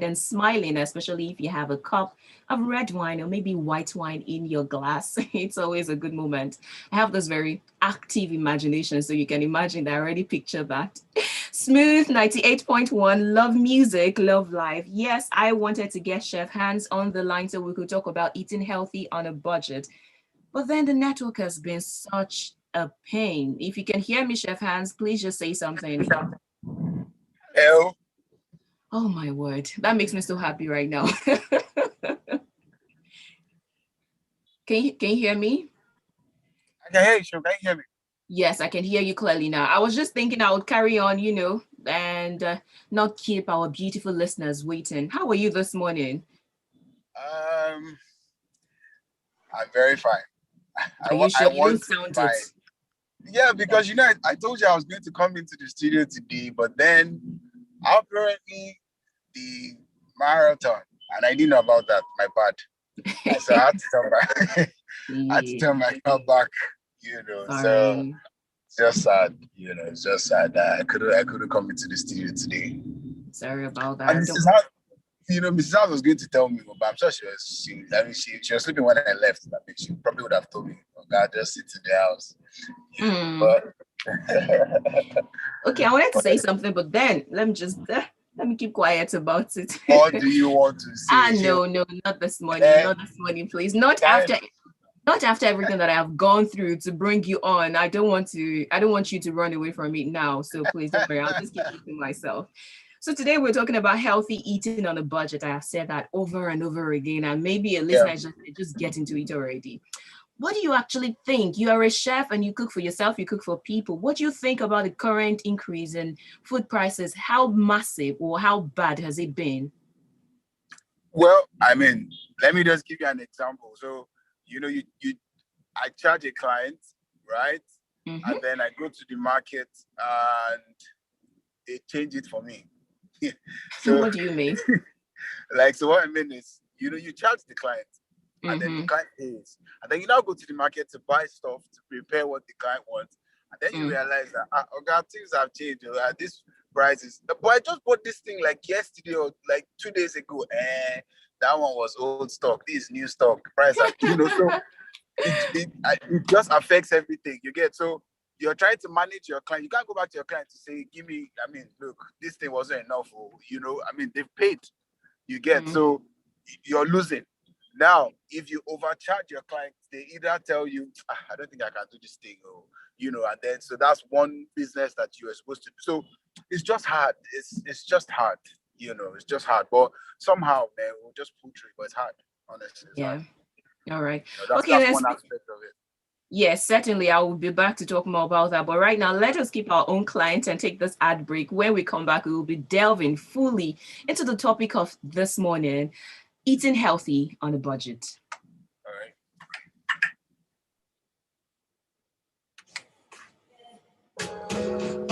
and smiling, especially if you have a cup of red wine or maybe white wine in your glass. It's always a good moment. I have this very active imagination, so you can imagine that I already picture that. Smooth 98.1, love music, love life. Yes, I wanted to get Chef Hans on the line so we could talk about eating healthy on a budget. But then the network has been such a pain. If you can hear me, Chef Hans, please just say something. Hello, Oh my word, that makes me so happy right now. Can you hear me? I can hear you. Sure, can you hear me? Yes, I can hear you clearly now. I was just thinking I would carry on, and not keep our beautiful listeners waiting. How are you this morning? Um, I'm very fine. Are you I sure? You don't want to be sound it. fine. Yeah, because I told you I was going to come into the studio today, but then apparently the marathon, and I didn't know about that. My bad. So I had to turn back. I had to Yeah, turn my car back. So sorry. it's just sad. It's just sad that I couldn't come into the studio today. Sorry about And that. this is how Mrs. House was going to tell me, but I'm sure she was sleeping when I left. I mean, she probably would have told me, oh God, just sit in the house. Hmm. But Okay, I wanted to say something, but then let me keep quiet about it. what do you want to Ah, say? no, no, not this morning, Eh, not this morning, please. Not time, after, not after everything that I have gone through to bring you on. I don't want you to run away from it now. So please don't worry. I'll just keep it to myself. So today we're talking about healthy eating on a budget. I have said that over and over again, and maybe a yeah. listener is just get into it already. What do you actually think? You are a chef and you cook for yourself, you cook for people. What do you think about the current increase in food prices? How massive or how bad has it been? Well, I mean, let me just give you an example. So, I charge a client, right? Hmm. And then I go to the market and they change it for me. So, What do you mean? so what I mean is, you charge the client and then the Hmm. client pays. And then you now go to the market to buy stuff to prepare what the client wants. And then you Mm. realize that, okay, things have changed. This price is, but I just bought this thing like yesterday or like 2 days ago. And that one was old stock. This is new stock. Price, so it just affects everything you get. So you're trying to manage your client. You can't go back to your client to say, give me, I mean, look, this thing wasn't enough. Or, I mean, they've paid. You get. Mm. So you're losing. Now, if you overcharge your clients, they either tell you, I don't think I can do this thing, or and then so that's one business that you are supposed to do. So it's just hard. It's just hard. It's just hard. But somehow, man, we'll just pull through. But it's hard. Honestly, it's hard. Yeah. All right. That's Okay, that's let's one speak. aspect of it. Yes, certainly. I will be back to talk more about that. But right now, let us keep our own clients and take this ad break. When we come back, we will be delving fully into the topic of this morning, eating healthy on a budget. All right.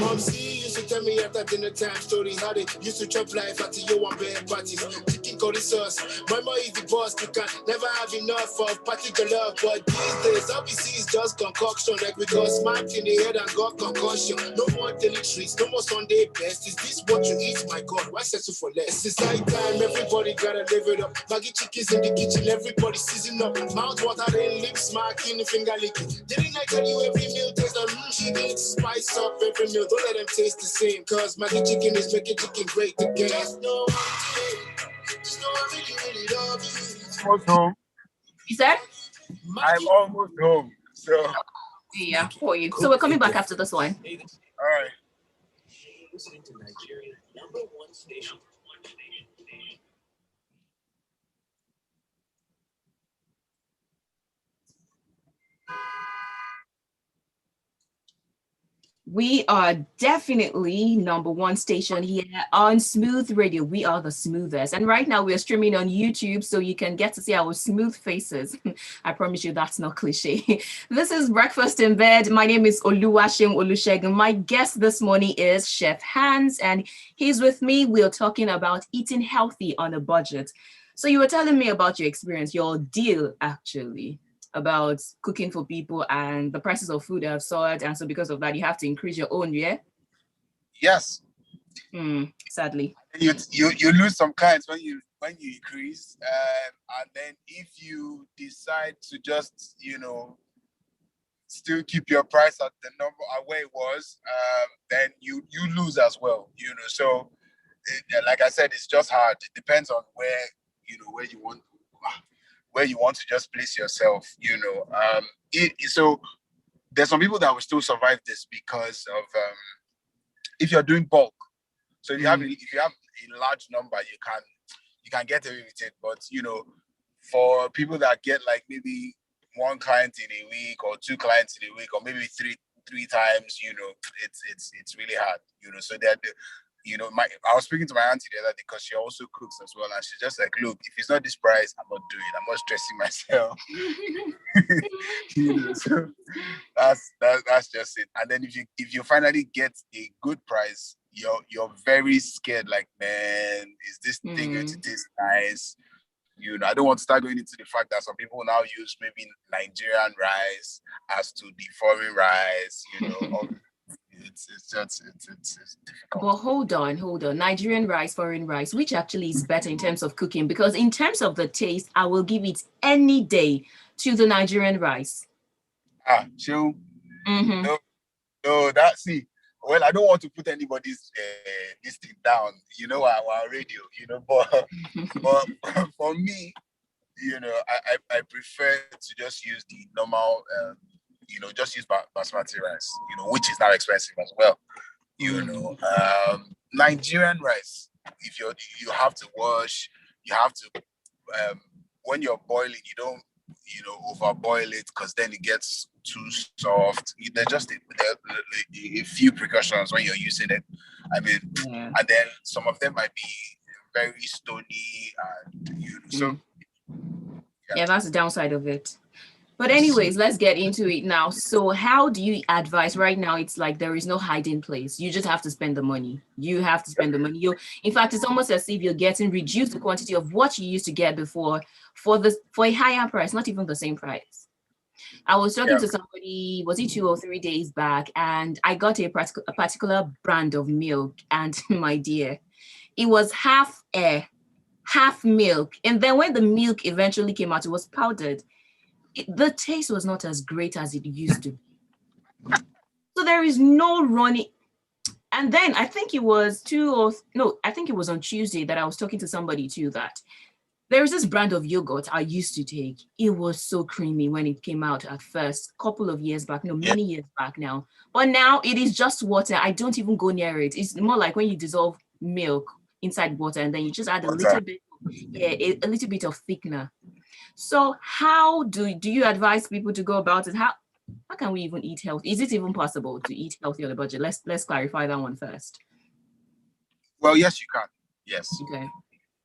Mom, see, used to tell me after dinner time stories how they used to chop life at your one bed parties. Chicken curry sauce, mama is the boss. You can never have enough of particular. But these days, obviously, it's just concoction. Like we got smacked in the head and got concussion. No more daily treats, no more Sunday best. Is this what you eat? My God, why settle for less? It's night time, everybody gotta live it up. Maggie chickens in the kitchen, everybody season up. Mouth water, then lips smacking, finger licking. Didn't I tell you every meal tastes like she needs to spice up every meal? Don't let them taste the same. Cause Maggie chicken is making chicken great again. Just know one thing. Just know I really, really love you. Almost home. You said? I'm Maggie. almost home. So, all Yeah, for you. So we're coming back after this one. right. Listening to Nigeria's #1 station. We are definitely number one station here on Smooth Radio. We are the smoothest. And right now we're streaming on YouTube so you can get to see our smooth faces. I promise you that's not cliche. This is Breakfast in Bed. My name is Oluwaseun. My guest this morning is Chef Hans, and he's with me. We're talking about eating healthy on a budget. So you were telling me about your experience, your deal actually, about cooking for people and the prices of food have soared. And so because of that, you have to increase your own, yeah? Yes. Sadly. You lose some clients when you increase, and then if you decide to just still keep your price at the number where it was, then you lose as well. So like I said, it's just hard. It depends on where you want to just place yourself. So there's some people that will still survive this because of if you're doing bulk. So if you have a large number, you can get away with it. But for people that get like maybe one client in a week or two clients in a week or maybe three times, it's really hard. So that I was speaking to my auntie the other day because she also cooks as well, and she's just like, look, if it's not this price, I'm not doing it. I'm not stressing myself. So that's just it. And then if you finally get a good price, you're very scared, like, man, is this thing going to taste nice? I don't want to start going into the fact that some people now use maybe Nigerian rice as to the foreign rice, it's difficult. But hold on. Nigerian rice, foreign rice, which actually is better in terms of cooking? Because in terms of the taste, I will give it any day to the Nigerian rice. Chill. No, see. Well, I don't want to put anybody's this thing down, our radio, but for me, I prefer to just use the normal, just use basmati rice, which is now expensive as well. Nigerian rice, if you have to wash, you have to, when you're boiling, you don't, overboil it because then it gets too soft. There's just a few precautions when you're using it. I mean, and then some of them might be very stony, and so. Yeah, that's the downside of it. But anyways, let's get into it now. So how do you advise right now? It's like there is no hiding place. You just have to spend the money. You have to spend the money. In fact, it's almost as if you're getting reduced the quantity of what you used to get before for a higher price, not even the same price. I was talking to somebody, was it 2 or 3 days back, and I got a particular brand of milk, and my dear, it was half air, half milk. And then when the milk eventually came out, it was powdered. The taste was not as great as it used to be. So there is no running. And then I think it was on Tuesday that I was talking to somebody too, that there's this brand of yogurt I used to take. It was so creamy when it came out at first, couple of years back, many years back now. But now it is just water. I don't even go near it. It's more like when you dissolve milk inside water and then you just add a little bit, a little bit of thickener. So how do you advise people to go about it? How can we even eat healthy? Is it even possible to eat healthy on a budget? Let's clarify that one first. Well, yes, you can. Yes. Okay.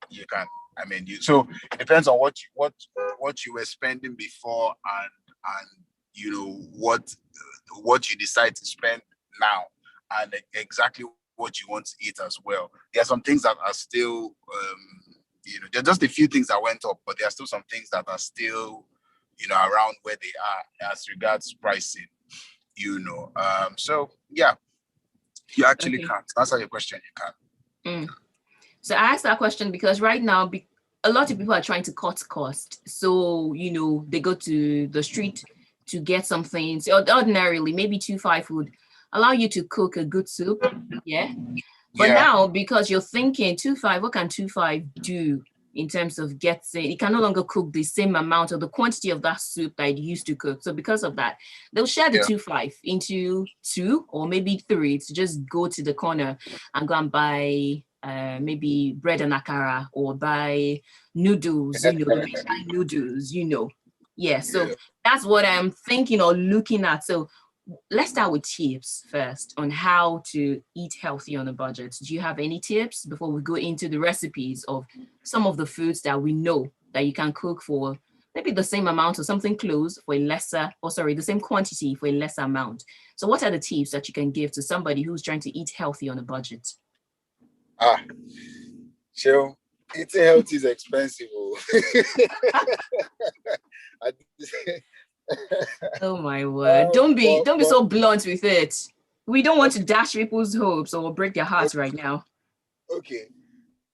You can. I mean, so it depends on what you were spending before and what you decide to spend now, and exactly what you want to eat as well. There are some things that are still there are just a few things that went up, but there are still some things that are still, around where they are as regards pricing, So yeah, you actually can. To answer your question, you can. So I asked that question because right now, a lot of people are trying to cut cost. So, they go to the street to get something. So ordinarily, maybe 2.5 would allow you to cook a good soup. Yeah. But now, because you're thinking 2.5, what can 2.5 do in terms of getting? It can no longer cook the same amount or the quantity of that soup that it used to cook. So because of that, they'll share the 2.5 into 2 or maybe 3 to just go to the corner and go and buy maybe bread and akara or buy noodles, noodles, Yeah, so that's what I'm thinking or looking at. So let's start with tips first on how to eat healthy on a budget. Do you have any tips before we go into the recipes of some of the foods that we know that you can cook for maybe the same amount or something close for the same quantity for a lesser amount? So what are the tips that you can give to somebody who's trying to eat healthy on a budget? Sure. Eating healthy is expensive. Oh my word! Don't be so blunt with it. We don't want to dash people's hopes or break their hearts right now. Okay.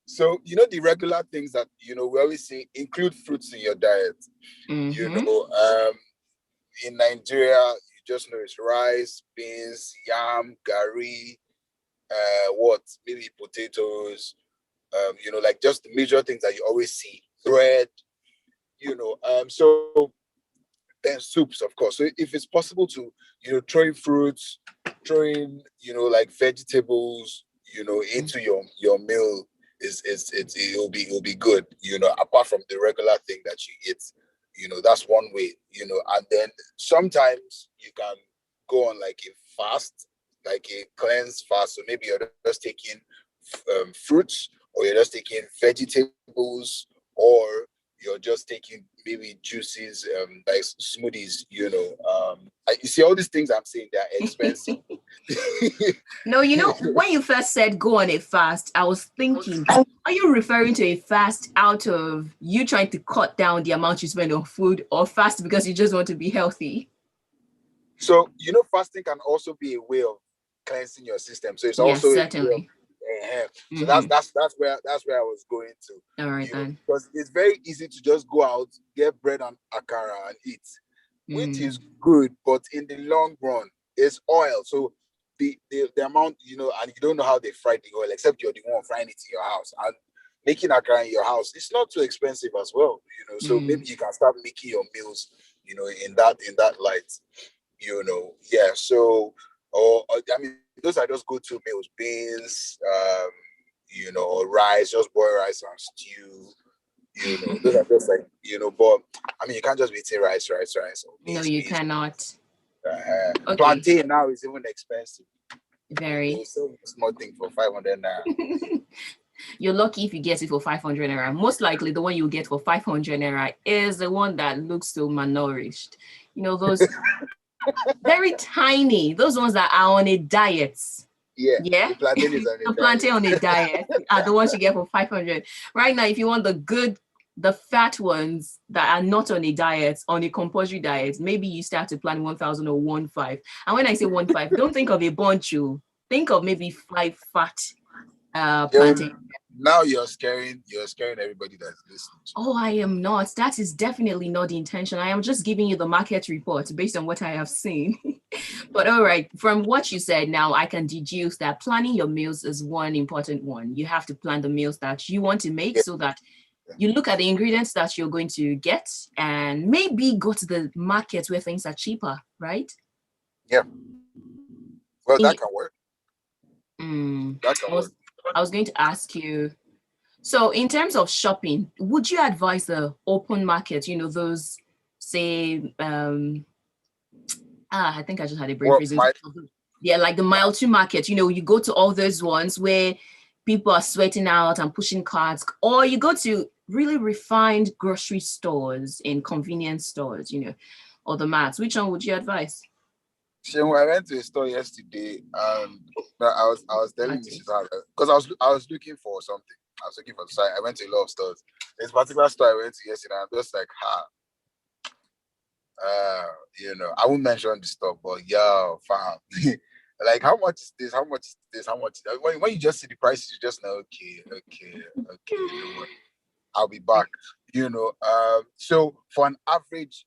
So, the regular things that, we always say include fruits in your diet. Mm-hmm. In Nigeria, you just know it's rice, beans, yam, gari, maybe potatoes, like just the major things that you always see. Bread, so then soups, of course. So if it's possible to, throw in fruits, throw in, like vegetables, into your meal, it'll be good, apart from the regular thing that you eat, that's one way, and then sometimes you can go on like a fast, like a cleanse fast. So maybe you're just taking fruits, or you're just taking vegetables, or you're just taking maybe juices, like smoothies, you see all these things I'm saying, they're expensive. No, when you first said go on a fast, I was thinking, are you referring to a fast out of you trying to cut down the amount you spend on food, or fast because you just want to be healthy? So, fasting can also be a way of cleansing your system. So it's Yes, also a way of, certainly. so Mm-hmm. that's where I was going to. All right, then. Because it's very easy to just go out, get bread and akara and eat, which is good, but in the long run, it's oil. So the amount, and you don't know how they fry the oil, except you're the one frying it in your house. And making akara in your house, it's not too expensive as well, So maybe you can start making your meals, in that light. Yeah. So, I mean, those are just go-to meals: beans, or rice, just boil rice and stew. Those are just like, but I mean, you can't just be eating rice, or No, beans, you beans. cannot. Okay, Plantain now is even expensive. They very. will sell a small thing for 500 naira. You're lucky if you get it for 500 naira. Most likely, the one you get for 500 naira is the one that looks so malnourished. Those very tiny, those ones that are on a diet. Yeah, Yeah, the plantain is on the a plantain on a diet. diet are the ones you get for 500. Right now, if you want the fat ones that are not on a diet, on a compulsory diet, maybe you start to plan 1,000 or 1,500. And when I say 1,500, don't think of a bunch. You think of maybe 5 fat plantain. Now you're scaring everybody that's listening. Oh, I am not. That is definitely not the intention. I am just giving you the market report based on what I have seen. But all right, from what you said now, I can deduce that planning your meals is one important one. You have to plan the meals that you want to make, so that you look at the ingredients that you're going to get, and maybe go to the market where things are cheaper, right? Yeah. Well, In, that can work. That I can work. was going to ask you, so in terms of shopping, would you advise the open market, those, say, I think I just had a brain Well, freeze. Yeah, like the mile two market, you go to all those ones where people are sweating out and pushing carts, or you go to really refined grocery stores and convenience stores, or the mats. Which one would you advise? I went to a store yesterday, and I was telling Mrs. because I was looking for something. I was looking for the site. I went to a lot of stores. There's a particular store I went to yesterday, and I'm just like, I won't mention the store, but yo, fam, like, how much is this? How much is this? How much? When you just see the prices, you just know, okay. You know what? I'll be back. So for an average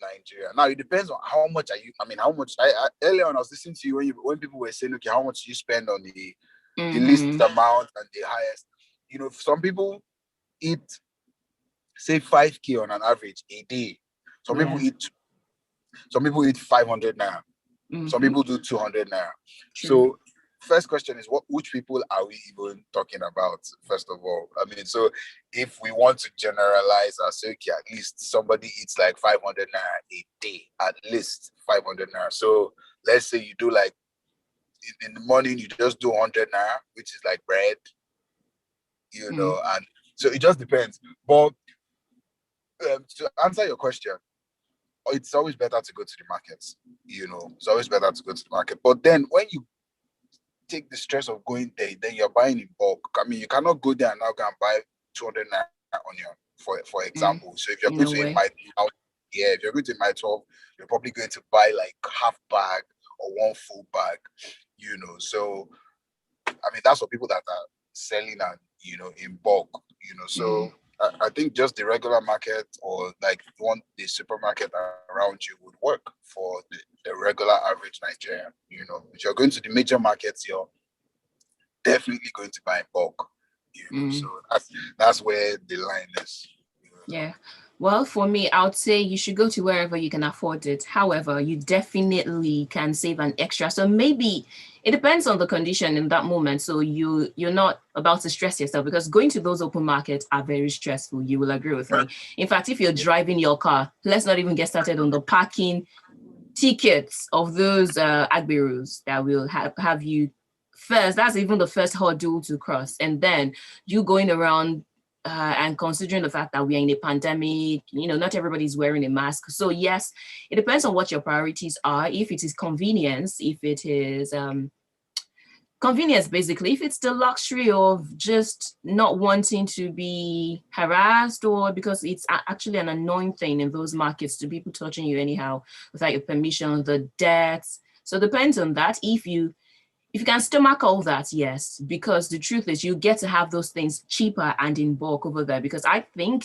Nigeria, now it depends on how much are you. I mean, how much? Earlier on, I was listening to you when people were saying, okay, how much do you spend on the least amount and the highest? Some people eat, say, 5K on an average a day. Some people eat 500 naira. Some people do 200 naira. So first question is, which people are we even talking about, first of all? I mean, so if we want to generalize and say, okay, at least somebody eats like 500 naira a day, at least 500 naira. So let's say you do, like, in the morning, you just do 100 naira, which is like bread, and so it just depends. But to answer your question, it's always better to go to the markets. It's always better to go to the market. But then when you take the stress of going there, then you're buying in bulk. I mean, you cannot go there and now go and buy 200 naira onion, for example. So if you're going to if you're going to my 12, you're probably going to buy like half bag or one full bag, So, I mean, that's for people that are selling and, in bulk, So I think just the regular market or like the supermarket around you would work for the regular average Nigerian, If you're going to the major markets, you're definitely going to buy in bulk, So that's where the line is. Yeah. Well, for me, I would say you should go to wherever you can afford it. However, you definitely can save an extra. So maybe it depends on the condition in that moment. So you're not about to stress yourself, because going to those open markets are very stressful. You will agree with me. In fact, if you're driving your car, let's not even get started on the parking tickets of those agberos that will have you first. That's even the first hurdle to cross. And then you going around and considering the fact that we are in a pandemic, not everybody's wearing a mask. So yes, it depends on what your priorities are. If it is convenience, if it is convenience, basically, if it's the luxury of just not wanting to be harassed, or because it's actually an annoying thing in those markets to people touching you anyhow without your permission, the debts. So it depends on that. If you can stomach all that, yes, because the truth is you get to have those things cheaper and in bulk over there. Because I think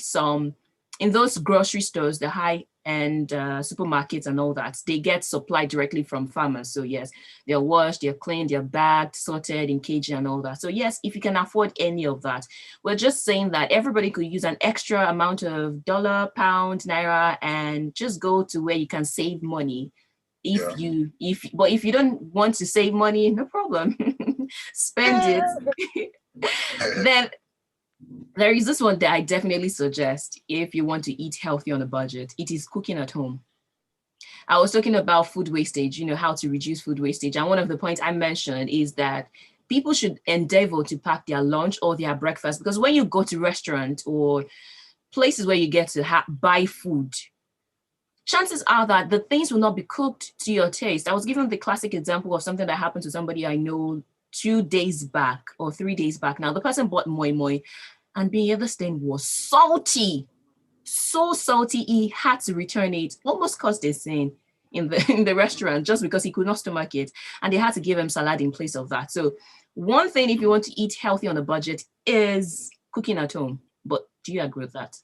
in those grocery stores, the high-end supermarkets and all that, they get supplied directly from farmers. So yes, they're washed, they're cleaned, they're bagged, sorted in kg and all that. So yes, if you can afford any of that, we're just saying that everybody could use an extra amount of dollar, pound, naira, and just go to where you can save money. If you don't want to save money, no problem. Spend it. Then there is this one that I definitely suggest if you want to eat healthy on a budget. It is cooking at home. I was talking about food wastage, how to reduce food wastage. And one of the points I mentioned is that people should endeavor to pack their lunch or their breakfast, because when you go to restaurants or places where you get to buy food, chances are that the things will not be cooked to your taste. I was given the classic example of something that happened to somebody I know 2 days back or 3 days back. Now, the person bought moi moi, and being this thing was salty, so salty, he had to return it, almost caused a scene in the restaurant just because he could not stomach it. And they had to give him salad in place of that. So one thing, if you want to eat healthy on a budget, is cooking at home. But do you agree with that?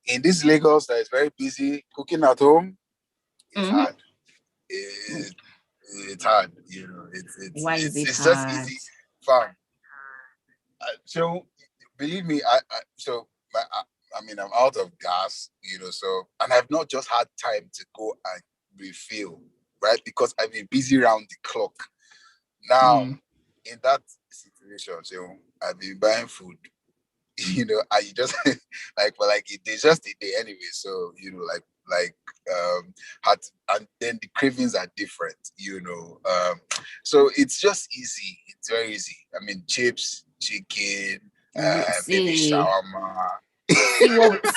In this Lagos that is very busy, cooking at home is hard. It's hard, Why is it it's hard? just easy, fam. So believe me, I'm out of gas, so, and I've not just had time to go and refill, right? Because I've been busy around the clock. Now, in that situation, so I've been buying food, and you just it's just a day anyway. So, and then the cravings are different, so it's just easy. It's very easy. I mean, chips, chicken, maybe shawarma.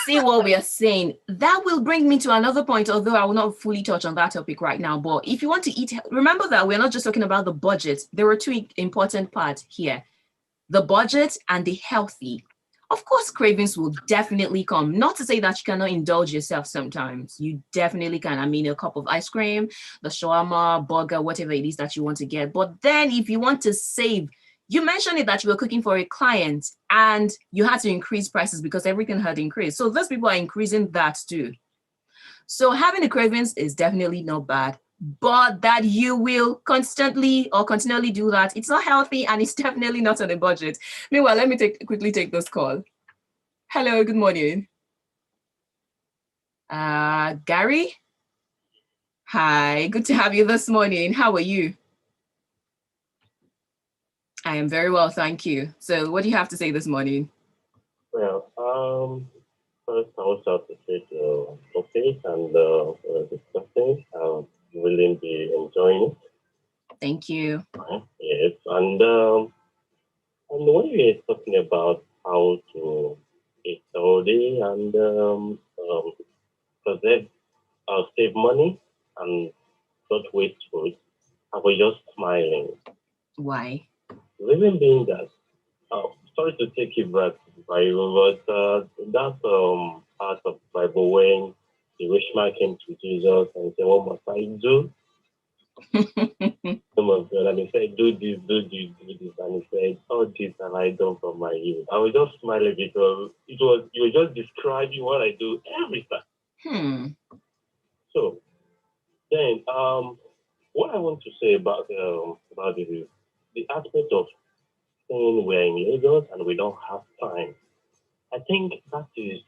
See what we are saying. That will bring me to another point, although I will not fully touch on that topic right now. But if you want to eat, remember that we're not just talking about the budget. There are two important parts here: the budget and the healthy. Of course, cravings will definitely come. Not to say that you cannot indulge yourself sometimes. You definitely can. I mean, a cup of ice cream, the shawarma, burger, whatever it is that you want to get. But then if you want to save, you mentioned it that you were cooking for a client and you had to increase prices because everything had increased. So those people are increasing that too. So having the cravings is definitely not bad, but that you will constantly or continually do that, it's not healthy and it's definitely not on a budget. Meanwhile, let me quickly take this call. Hello, good morning. Gary? Hi, good to have you this morning. How are you? I am very well, thank you. So what do you have to say this morning? Well, first I also have to say the topic and discussing. I've really be enjoying it. Thank you. Yes, and when we are talking about how to eat healthy and preserve, save money and not waste food, I was just smiling. Why? Reason being that, sorry to take you back to the Bible, but that part of the Bible when the rich man came to Jesus and said, "What must I do?" Oh my God, and he said, "Do this, do this, do this." And he said, "All this have I done from my youth." I was just smiling because you were just describing what I do every time. So then, what I want to say about this is the aspect of saying we're in Lagos and we don't have time. I think that is,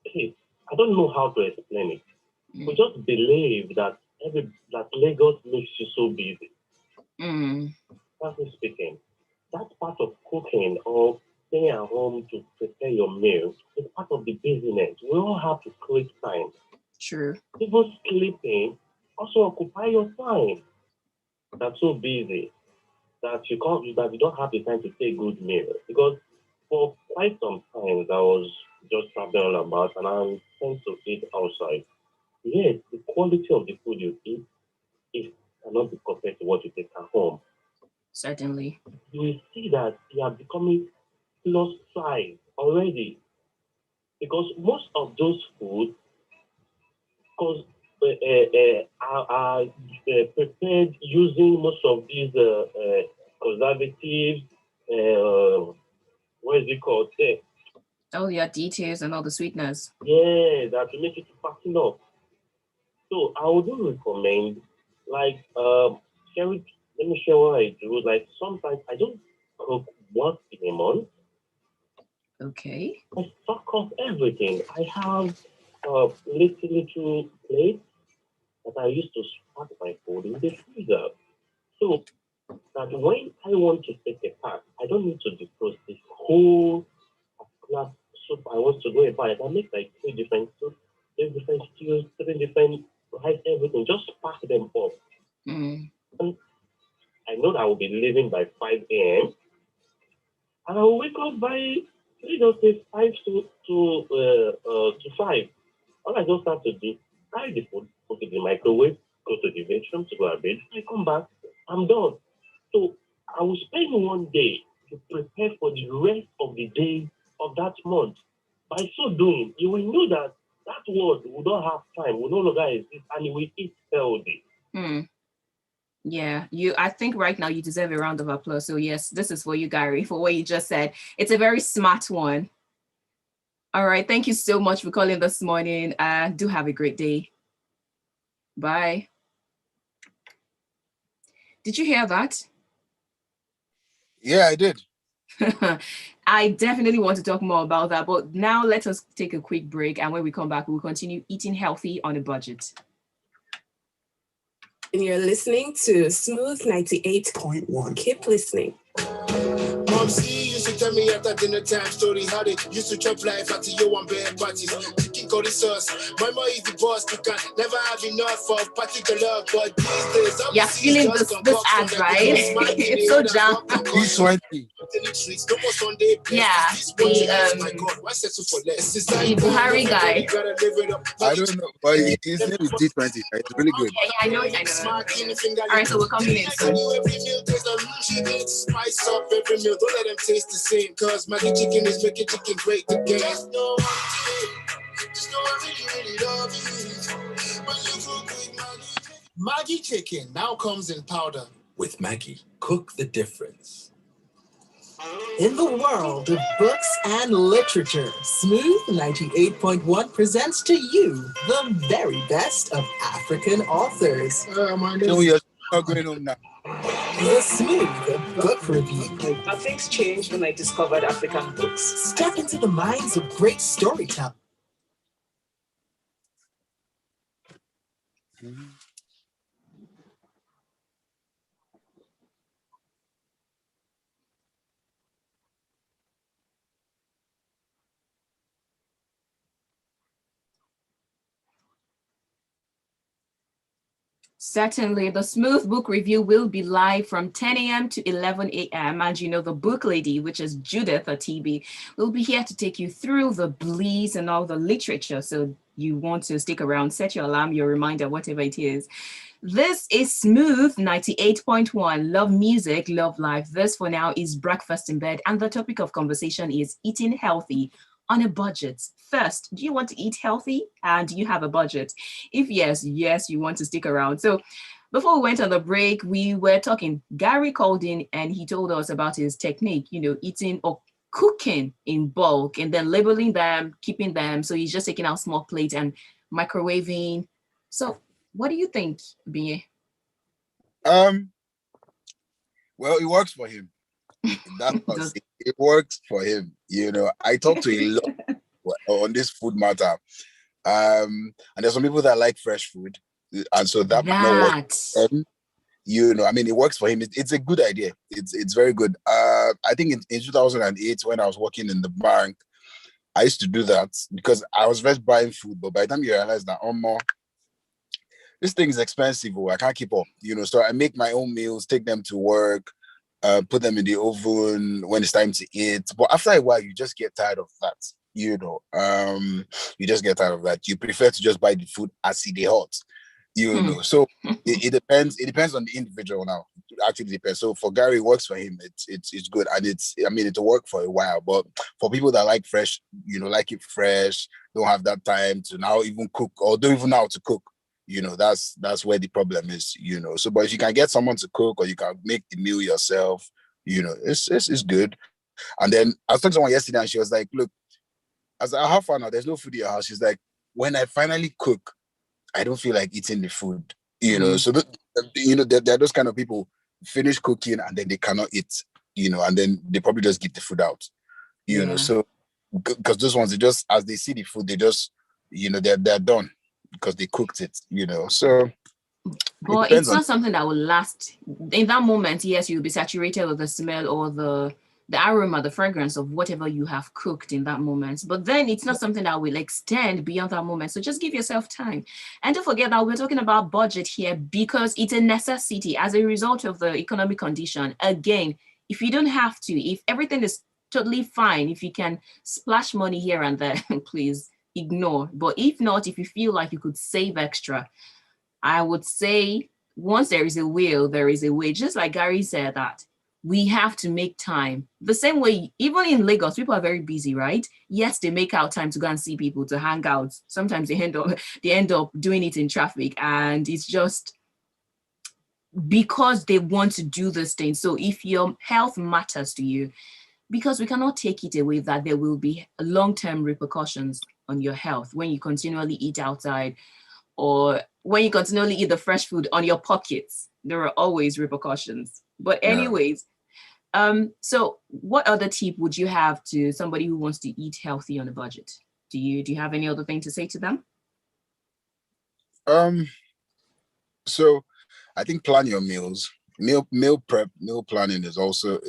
hey, I don't know how to explain it. We just believe that that Lagos makes you so busy. Frankly speaking, that's part of cooking or staying at home to prepare your meal. It's part of the busyness. We all have to create time. True. Even sleeping also occupy your time. That's so busy that you don't have the time to take good meal. Because for quite some time I was just traveling all about and I tend to eat outside. Yes, the quality of the food you eat cannot be compared to what you take at home. Certainly. You will see that you are becoming plus size already. Because most of those foods are prepared using most of these conservatives, what is it called? Oh, yeah, details and all the sweetness. Yeah, that will make it fatting up. So I would recommend, like, let me share what I do. Like, sometimes I don't cook once in a month. Okay. I stock up everything. I have little plates that I used to pack my food in the freezer. So that when I want to take a pack, I don't need to defrost this whole glass soup I want to go and buy. I make like three different soups, three different stews, three different rice, everything. Just pack them up. And I know that I will be leaving by 5 a.m. and I will wake up by, let's say, 5 to 5. All I just have to do, carry the food, put it in the microwave, go to the bedroom to go to bed. I come back, I'm done. So I will spend one day to prepare for the rest of the days of that month. By so doing, you will know that that word will not have time, will no longer exist, and you will eat healthy. Yeah, I think right now you deserve a round of applause. So yes, this is for you, Gary, for what you just said. It's a very smart one. All right. Thank you so much for calling this morning. Do have a great day. Bye. Did you hear that? Yeah, I did. I definitely want to talk more about that. But now let us take a quick break. And when we come back, we'll continue eating healthy on a budget. And you're listening to Smooth 98.1. Keep listening. Mom, see, used to tell me after dinner time story how they used to chop life at your one bed parties. Chicken curry sauce. My mom is the boss. You can never have enough of particular. But these days, you're feeling this ad, right? It's so jam. B20. Yeah, the Buhari guy. I don't know, but his name is D20. Right? It's really good. Yeah, I know. All right, so we're coming in. Spice up every meal, don't let them taste the same. Cause Maggie chicken is making chicken great again. Just know I really love you. When you cook with Maggie chicken now comes in powder. With Maggie, cook the difference. In the world of books and literature, Smooth 98.1 presents to you the very best of African authors. So you're not going home now. The Smooth Book Review. How things changed when I discovered African books. Step into the minds of great storytellers. Certainly, the Smooth Book Review will be live from 10 a.m. to 11 a.m. And the book lady, which is Judith TB, will be here to take you through the bliss and all the literature. So you want to stick around, set your alarm, your reminder, whatever it is. This is Smooth 98.1. Love music, love life. This for now is Breakfast in Bed. And the topic of conversation is eating healthy on a budget. First, do you want to eat healthy? And do you have a budget? If yes, yes, you want to stick around. So before we went on the break, we were talking. Gary called in and he told us about his technique, eating or cooking in bulk and then labeling them, keeping them. So he's just taking out small plates and microwaving. So what do you think, Binye? Um, well, it works for him. That's what I'll Does say. It works for him. I talk to a lot on this food matter. And there's some people that like fresh food, and so that might not work that for them. I mean, it works for him. It's a good idea. It's very good. I think in 2008, when I was working in the bank, I used to do that because I was first buying food, but by the time you realize that, oh, more, this thing is expensive, I can't keep up, so I make my own meals, take them to work, put them in the oven when it's time to eat. But after a while, you just get tired of that, you just get tired of that. You prefer to just buy the food as it is hot, so it depends on the individual now. It actually depends. So for Gary, it works for him. It's good, and it'll work for a while. But for people that like fresh, like it fresh, don't have that time to now even cook or don't even know how to cook, that's where the problem is. So but if you can get someone to cook or you can make the meal yourself, it's good. And then I was talking to someone yesterday and she was like, look, I was like, how far now? There's no food in your house. She's like, when I finally cook, I don't feel like eating the food, So, there are those kind of people finish cooking and then they cannot eat, and then they probably just get the food out, Yeah. So, because those ones, they just, as they see the food, they just, they're done because they cooked it, So, it But depends it's on. not something that will last. In that moment, yes, you'll be saturated with the smell or the aroma, the fragrance of whatever you have cooked in that moment. But then it's not something that will extend beyond that moment. So just give yourself time. And don't forget that we're talking about budget here because it's a necessity as a result of the economic condition. Again, if you don't have to, if everything is totally fine, if you can splash money here and there, please ignore. But if not, if you feel like you could save extra, I would say once there is a will, there is a way. Just like Gary said that we have to make time. The same way, even in Lagos, people are very busy, right? Yes, they make out time to go and see people, to hang out. Sometimes they end up doing it in traffic, and it's just because they want to do this thing. So if your health matters to you, because we cannot take it away that there will be long-term repercussions on your health when you continually eat outside or when you continually eat the fresh food on your pockets, there are always repercussions. But Yeah. anyways, so what other tip would you have to somebody who wants to eat healthy on a budget? Do you have any other thing to say to them? Um, so I think plan your meals. Meal prep, meal planning it's also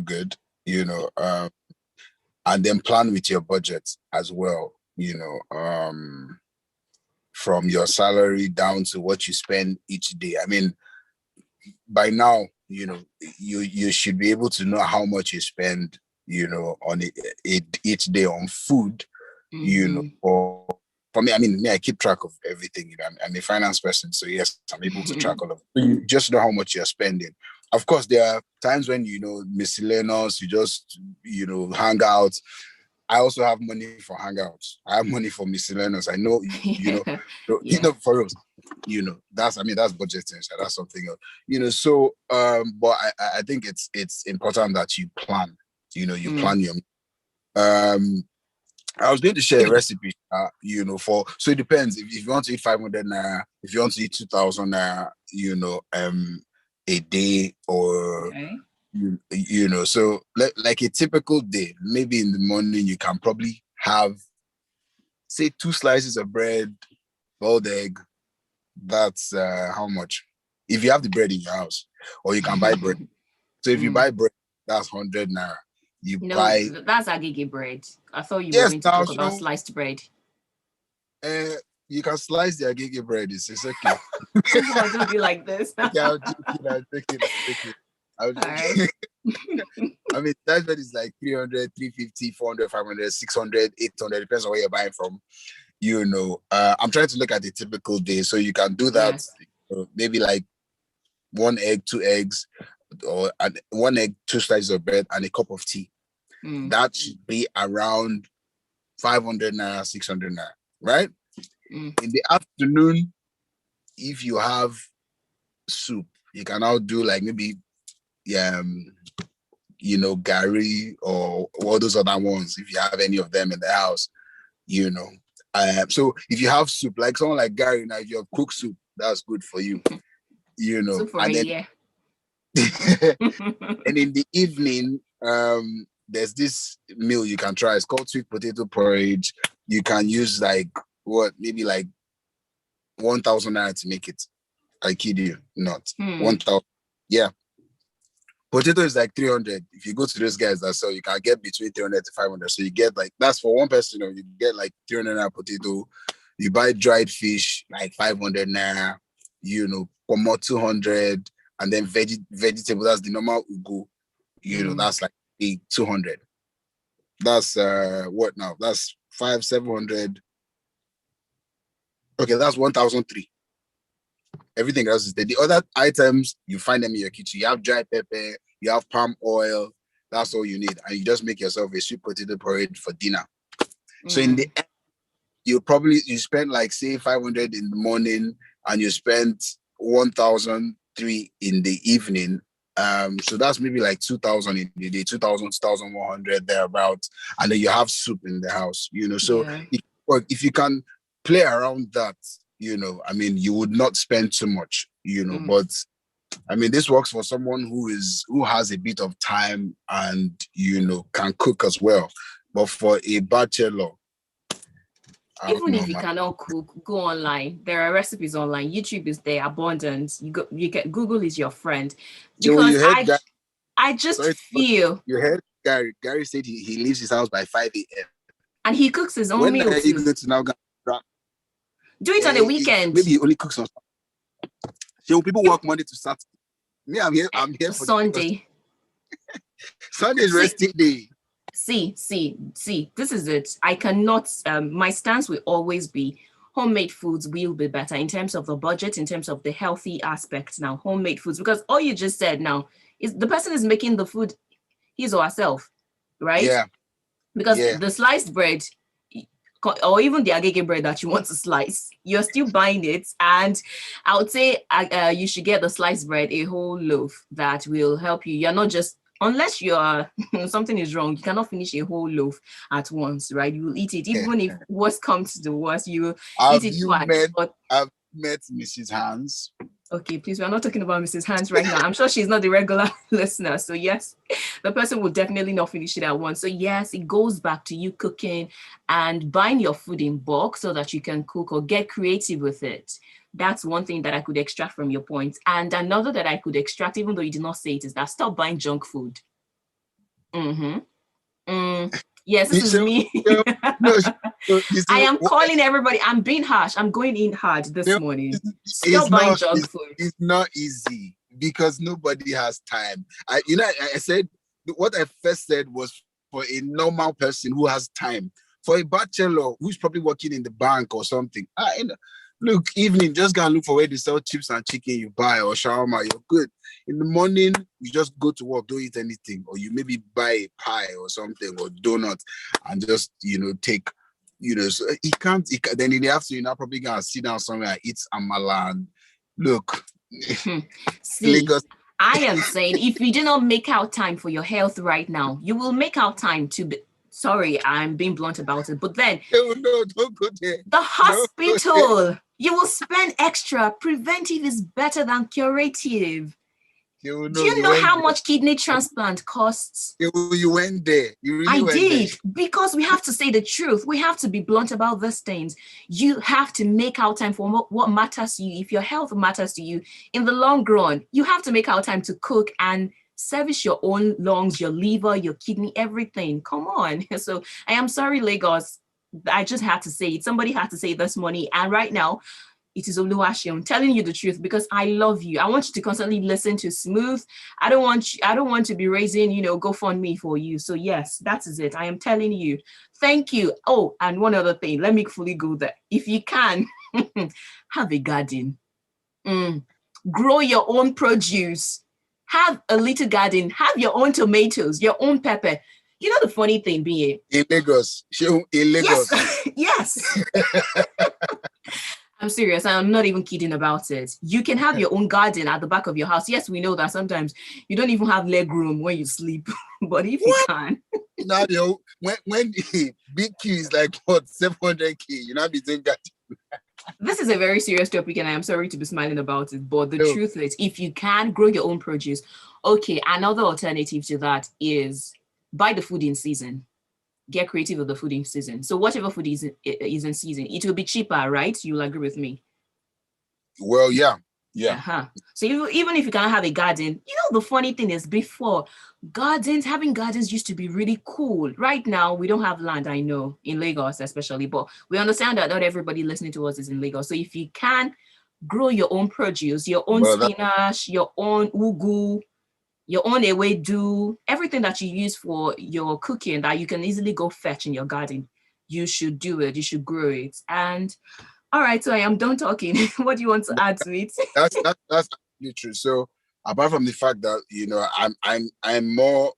good, and then plan with your budget as well, from your salary down to what you spend each day. I mean, by now, you should be able to know how much you spend, on each day on food, or for me, I mean, I keep track of everything. I'm a finance person, so yes, I'm able to track all of it. So you just know how much you're spending. Of course, there are times when miscellaneous, you just hang out. I also have money for hangouts. I have money for miscellaneous. I know, Yeah. for us, that's budgeting. So that's something else, So, but I think it's important that you plan. You plan your. Um, I was going to share a recipe. So it depends. If you want to eat 500 naira, if you want to eat 2,000 naira, a day or Okay. so like a typical day, maybe in the morning you can probably have say 2 slices of bread, boiled egg. That's how much if you have the bread in your house, or you can buy bread. So if you Mm. buy bread, that's 100 naira. You No, buy. that's agege bread. I thought you were Yes, going to now talk about so sliced bread. uh, you can slice the agege bread. It's okay. Oh, don't be like this. All Okay, I'm joking. I'm joking. I'm joking. I'm right. joking. I mean, that bread is like 300, 350, 400, 500, 600, 800, depends on where you're buying from. I'm trying to look at a typical day. So you can do that, Yes. maybe like 1 egg, 2 eggs, or 1 egg, 2 slices of bread, and a cup of tea. Mm. That should be around 500 naira, 600 naira, right? Mm. In the afternoon, if you have soup, you can now do like maybe gari or all those other ones, if you have any of them in the house, you know. So if you have soup, like someone like Gary, now if you have cooked soup, that's good for you, Soup for a And then year. and in the evening, there's this meal you can try. It's called sweet potato porridge. You can use maybe like 1,000 naira to make it. I kid you not. 1,000. Yeah. Potato is like 300. If you go to those guys that sell, you can get between 300 to 500. So you get like, that's for one person, you get like 300 naira potato. You buy dried fish, like 500 naira, pomo 200, and then vegetable, that's the normal ugu, that's like 200. That's what now? That's 700. Okay, that's 1,003. Everything else is there. The other items, you find them in your kitchen. You have dry pepper, you have palm oil. That's all you need. And you just make yourself a sweet potato porridge for dinner. So in the end, you spend like, say, 500 in the morning and you spend 1,003 in the evening. So that's maybe like 2,000 in the day, 2,000, 2,100 thereabouts. And then you have soup in the house, So if you can play around that, you would not spend too much, but this works for someone who has a bit of time and, can cook as well. But for a bachelor, even if you cannot cook, go online. There are recipes online. YouTube is there, abundant. Google is your friend. Because I just feel. You heard Gary. Gary said he leaves his house by 5 a.m. And he cooks his own meal. When are you going to now do it on the weekend? Maybe he only cooks on Sunday. So people work Monday to Saturday. Me, I'm here for Sunday. Sunday is resting day. See, this is it. I cannot, my stance will always be homemade foods will be better in terms of the budget, in terms of the healthy aspects now, homemade foods, because all you just said now is the person is making the food his or herself, right? Yeah. Because the sliced bread, or even the agege bread that you want to slice, you're still buying it. And I would say you should get the sliced bread, a whole loaf that will help you. You're not just, unless you're something is wrong, you cannot finish a whole loaf at once, right? You will eat it. Even if worst comes to the worst, you will eat it twice. I've met Mrs. Hans. Okay, please, we're not talking about Mrs. Hans right now. I'm sure she's not the regular listener. So yes, the person will definitely not finish it at once. So yes, it goes back to you cooking and buying your food in bulk so that you can cook or get creative with it. That's one thing that I could extract from your point. And another that I could extract, even though you did not say it, is that stop buying junk food. Yes, this is me. I am calling everybody. I'm being harsh. I'm going in hard this morning. Stop buying junk food. It's not easy because nobody has time. I said what I first said was for a normal person who has time. For a bachelor who's probably working in the bank or something, look, evening, just go and look for where they sell chips and chicken you buy or shawarma, you're good. In the morning, you just go to work, don't eat anything, or you maybe buy a pie or something or donut and just, take, so then in the afternoon, you're probably going to sit down somewhere and eat amala and look. See, Lagos. I am saying if you do not make out time for your health right now, you will make out time to be. Sorry, I'm being blunt about it, but then no, don't go there. The hospital, you will spend extra. Preventive is better than curative. Do you know how much kidney transplant costs? You went there. You really went there. I did, because we have to say the truth. We have to be blunt about these things. You have to make out time for what matters to you. If your health matters to you, in the long run, you have to make out time to cook and service your own lungs, your liver, your kidney, everything. Come on. So I am sorry, Lagos. I just had to say it. Somebody had to say this morning. And right now, it is Oluwaseun telling you the truth because I love you. I want you to constantly listen to Smooth. I don't want to be raising, GoFundMe for you. So yes, that is it. I am telling you. Thank you. Oh, and one other thing. Let me fully go there. If you can, have a garden. Grow your own produce. Have a little garden. Have your own tomatoes, your own pepper. You know the funny thing being In Lagos. In Lagos. Yes. I'm serious. I'm not even kidding about it. You can have your own garden at the back of your house. Yes, we know that sometimes you don't even have leg room when you sleep, but if you can. Now, when the big queue is like what 700k, you know, be doing that. This is a very serious topic, and I'm sorry to be smiling about it, but the truth is, if you can grow your own produce, okay, another alternative to that is buy the food in season. Get creative with the food in season. So whatever food is in season, it will be cheaper, right? You'll agree with me. Well, yeah. So even if you cannot have a garden, the funny thing is before having gardens used to be really cool. Right now, we don't have land, I know, in Lagos especially, but we understand that not everybody listening to us is in Lagos. So if you can grow your own produce, your own spinach, your own ugu, your own ewedu, everything that you use for your cooking that you can easily go fetch in your garden, you should do it. You should grow it. And all right, so I am done talking. What do you want to add to it? That's absolutely true. So apart from the fact that I'm more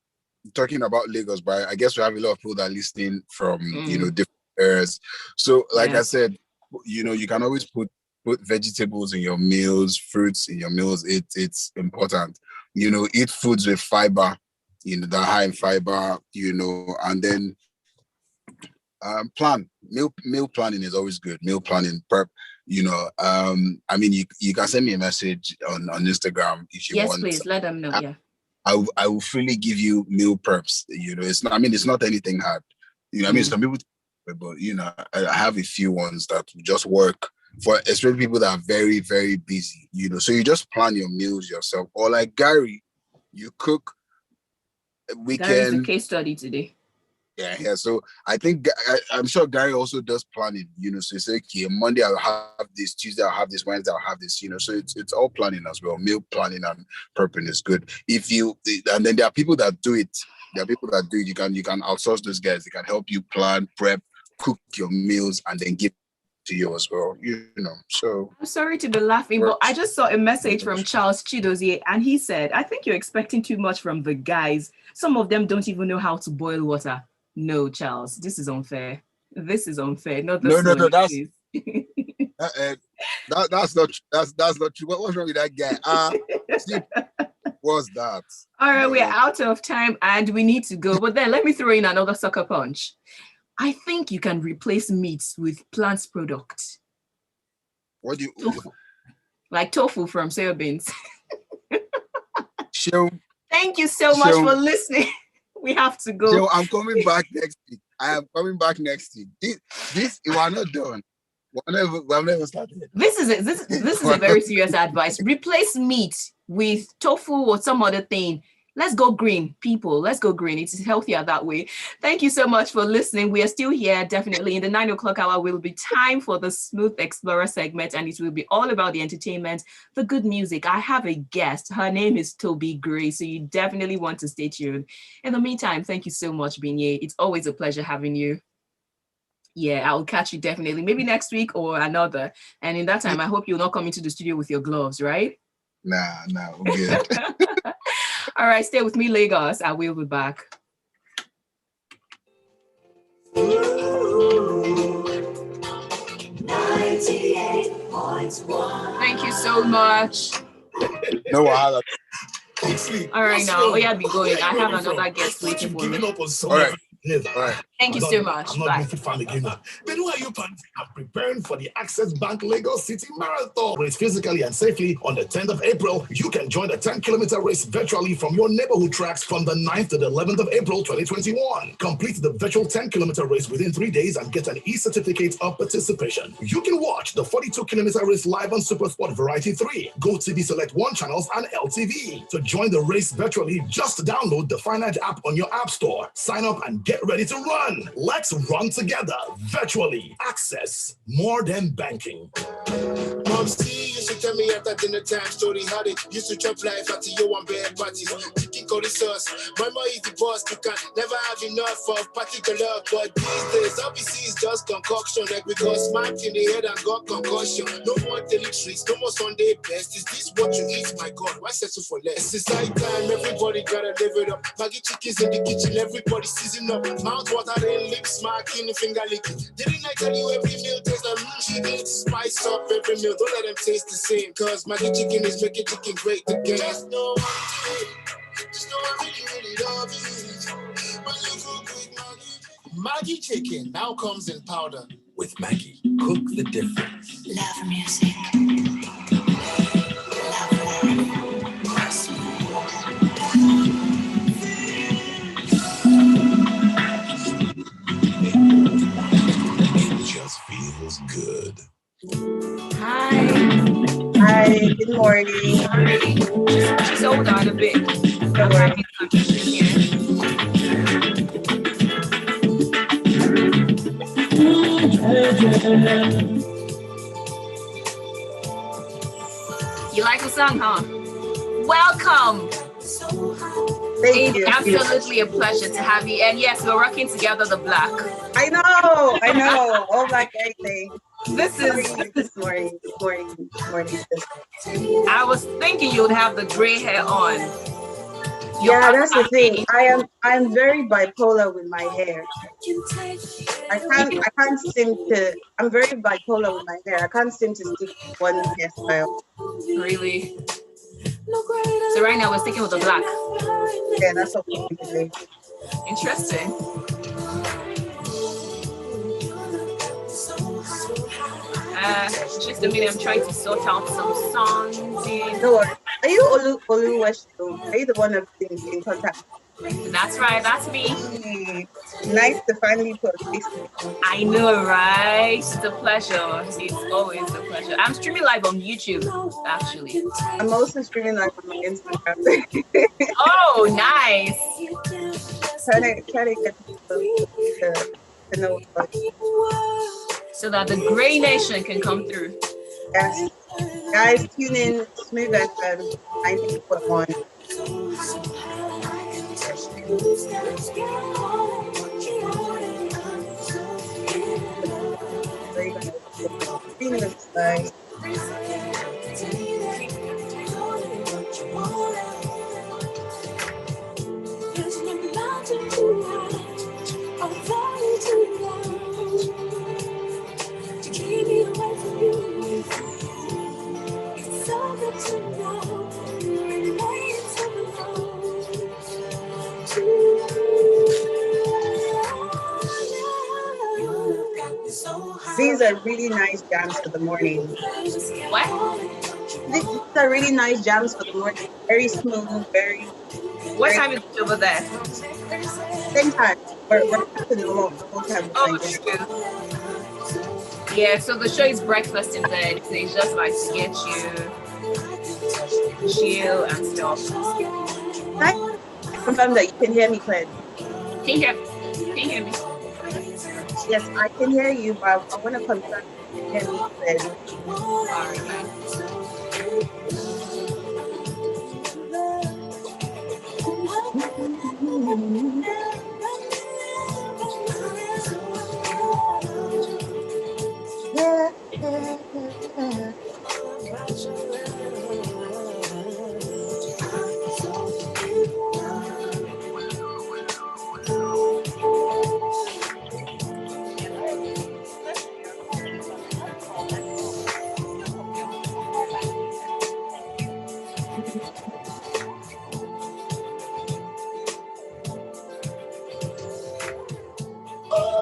talking about Lagos, but I guess we have a lot of people that are listening from different areas. So like I said, you can always put vegetables in your meals, fruits in your meals. It's important. Eat foods with fiber, that are high in fiber, and then plan. Meal planning is always good. Meal planning, prep, I mean, you can send me a message on Instagram if you want. Yes, please let them know. I will freely give you meal preps. It's not anything hard. I mean, some people, but I have a few ones that just work for especially people that are very, very busy. So you just plan your meals yourself, or like Gary, you cook. Gary's a case study today. Yeah. So I think I'm sure Gary also does planning. So it's like, okay, Monday I'll have this, Tuesday I'll have this, Wednesday I'll have this. So it's all planning as well. Meal planning and prepping is good. And then there are people that do it. There are people that do it. You can outsource those guys. They can help you plan, prep, cook your meals, and then give to you as well. So I'm sorry to be laughing, but I just saw a message from Charles Chidozie, and he said, "I think you're expecting too much from the guys. Some of them don't even know how to boil water." No, Charles, this is unfair. This is unfair. Not the no. That's not true. What's wrong with that guy? What's that? All right, we're out of time and we need to go. But then let me throw in another sucker punch. I think you can replace meats with plant products. What do you tofu. Like tofu from soya beans. Thank you so much for listening. We have to go. So I'm coming back next week. I am coming back next week. This we are not done. We have never started. This is a very serious advice. Replace meat with tofu or some other thing. Let's go green, people. Let's go green. It's healthier that way. Thank you so much for listening. We are still here. Definitely in the 9 o'clock hour will be time for the Smooth Explorer segment, and it will be all about the entertainment, the good music. I have a guest. Her name is Toby Gray, so you definitely want to stay tuned. In the meantime, thank you so much, Binye. It's always a pleasure having you. Yeah, I'll catch you definitely. Maybe next week or another. And in that time, I hope you'll not come into the studio with your gloves, right? Nah, we're good. All right, stay with me, Lagos. I will be back. Thank you so much. No wahala. All right, now we have be going. I have another guest waiting for me. All right. Thank you so much. I'm not going to again now. But why are you planning? I'm preparing for the Access Bank Lagos City Marathon. Race physically and safely on the 10th of April. You can join the 10-kilometer race virtually from your neighborhood tracks from the 9th to the 11th of April 2021. Complete the virtual 10-kilometer race within 3 days and get an e-certificate of participation. You can watch the 42-kilometer race live on SuperSport Variety 3, GoTV Select 1 channels, and LTV. To join the race virtually, just download the Finance app on your app store. Sign up and get ready to run. Let's run together virtually. Access more than banking. she tell me after dinner time story how they used to chop life at your one bed parties. Chicken curry sauce. Mama is the boss. You can never have enough of particular. But these days, obviously, it's just concoction. Like we got smacked in the head and got concussion. No more daily treats, no more Sunday best. Is this what you eat? My God, why settle for less? It's night time, everybody gotta live it up. Maggie chickens in the kitchen, everybody season up. Mouth watering, lips smacking, finger licking. Didn't I tell you every meal tastes like chicken? Spice up every meal, don't let them taste the same. Cause Maggie chicken is making chicken great again. Just know I really love it. When you cook with Maggie chicken now comes in powder. With Maggie, cook the difference. Love music. It just feels good. Hi. Hi, good morning. Sorry. Just hold on a bit. No I'm worries. having some issues here. You like the song, huh? Welcome. Thank It's you. absolutely a pleasure to have you. And yes, we're rocking together the black. I know. All black everything. This How are is, you this morning? Good morning. I was thinking you would have the gray hair on. Yeah, that's the thing. I'm very bipolar with my hair. I'm very bipolar with my hair. I can't seem to stick to one hairstyle. Really? So right now we're sticking with the black. Yeah, that's what we're doing today. Interesting. Just a minute, I'm trying to sort out some songs in. No worries. Are you Oluwaseun? Are you the one that's in contact? That's right, that's me. Hey, nice to finally put a face to it. I know, right? It's a pleasure. It's always a pleasure. I'm streaming live on YouTube, actually. I'm also streaming live on my Instagram. Oh, nice. try to get people to know about it. So that the Gray Nation can come through. Yes. Guys, tune in Smooth FM 98.1. Very good. Streaming on the side. These are really nice jams for the morning. What? These are really nice jams for the morning. Very smooth, very. What time is it over there? Same time. We're back to normal the whole time. Oh, true. Yeah, so the show is breakfast in bed. So it's just like to get you chill and stuff. I confirm that you can hear me clearly. Can you hear me? Yes, I can hear you, but I want to confirm you can hear me clearly. All right. Yeah.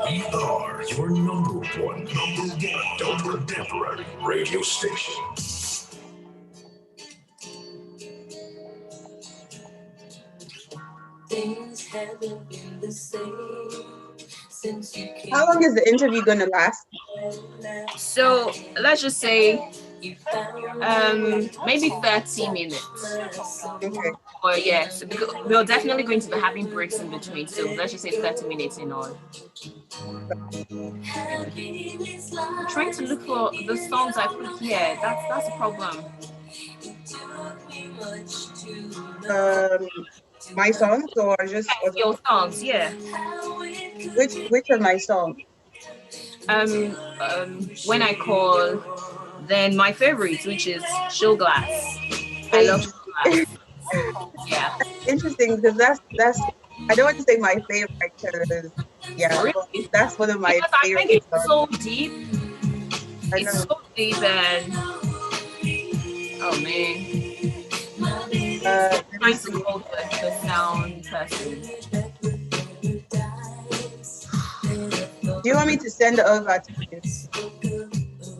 We are your number one adult contemporary radio station. Things haven't been the same since you came. How long is the interview going to last? So let's just say Maybe 30 minutes. Okay. Or yeah, so we're definitely going to be having breaks in between. So let's just say 30 minutes in all. I'm trying to look for the songs I put here. That's a problem. Um, my songs or just other Your songs, yeah. which are my songs? When I call, then my favorites, which is Show Glass. I love Hey, Show Glass. Yeah. interesting because that's I don't want to say my favorite because yeah, but Really? that's one of my Because I think favorite it's songs. so deep. I It's know. so deep and oh man. Let me Trying to see. hold the sound person. Do you want me to send it over to you?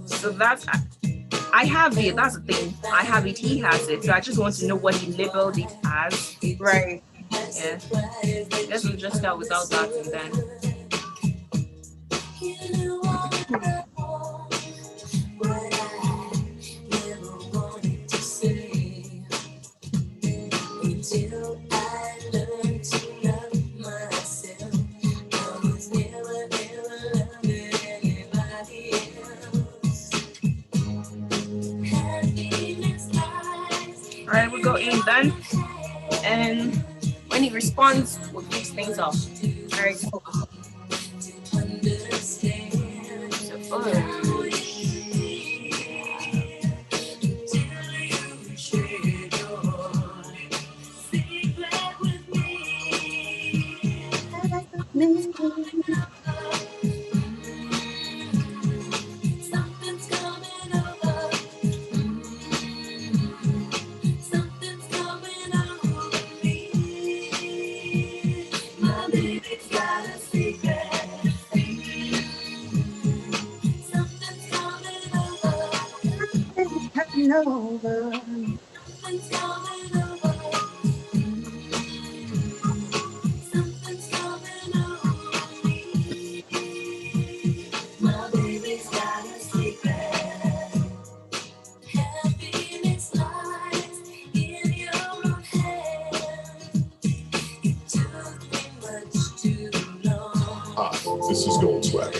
So that's I have it. That's the thing. I have it. He has it. So I just want to know what he labeled it as. Right. Yeah. Let's just start without that and then. All right, we'll go in then. And when he responds, we'll fix things up. All right. Cool. Coming over. This is Gold Swagger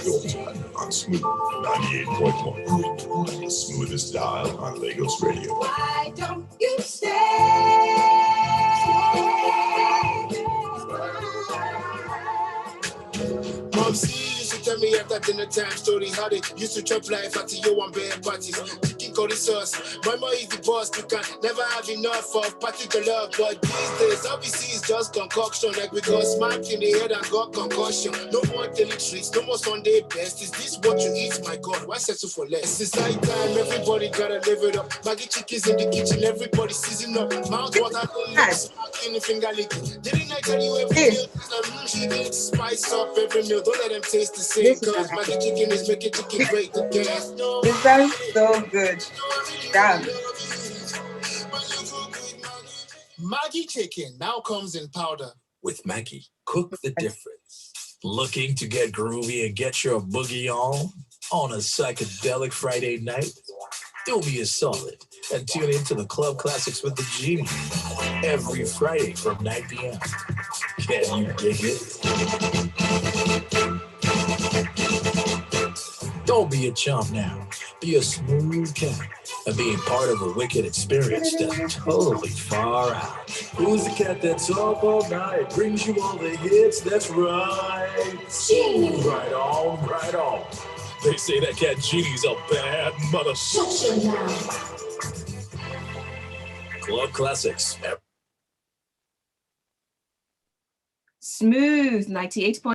on Smooth 98.1. The smoothest dial on Lagos Radio. Why don't you stay? Mom used to tell me after dinner time story how they used to chop life at your one bed parties. Chicken curry sauce. My mom is the boss. You can never have enough of particular. But these days, obviously, it's just concoction. Like we got smacked in the head and got concussion. No more daily treats, no more Sunday best. Is this what you eat? My God, why settle for less? It's night time, everybody gotta live it up. Maggie chickens in the kitchen, everybody season up. Mouth water, lips, smoking, finger licking. Didn't I tell you every meal? She gets spice up every meal. Don't let them taste the same. This is Cause Maggie chicken is making chicken great again. it sounds so good. Damn. Maggie chicken now comes in powder. With Maggie, cook the difference. Looking to get groovy and get your boogie on a psychedelic Friday night? Do me a solid and tune into the Club Classics with the Genie every Friday from 9 p.m. Can you dig it? Don't be a chump now. Be a smooth cat and being part of a wicked experience that's totally far out. Who's the cat that's up all night? Brings you all the hits, that's right. Genie. Right on, right on. They say that cat Genie's a bad mother. Shut your mouth. Club Classics. Smooth 98.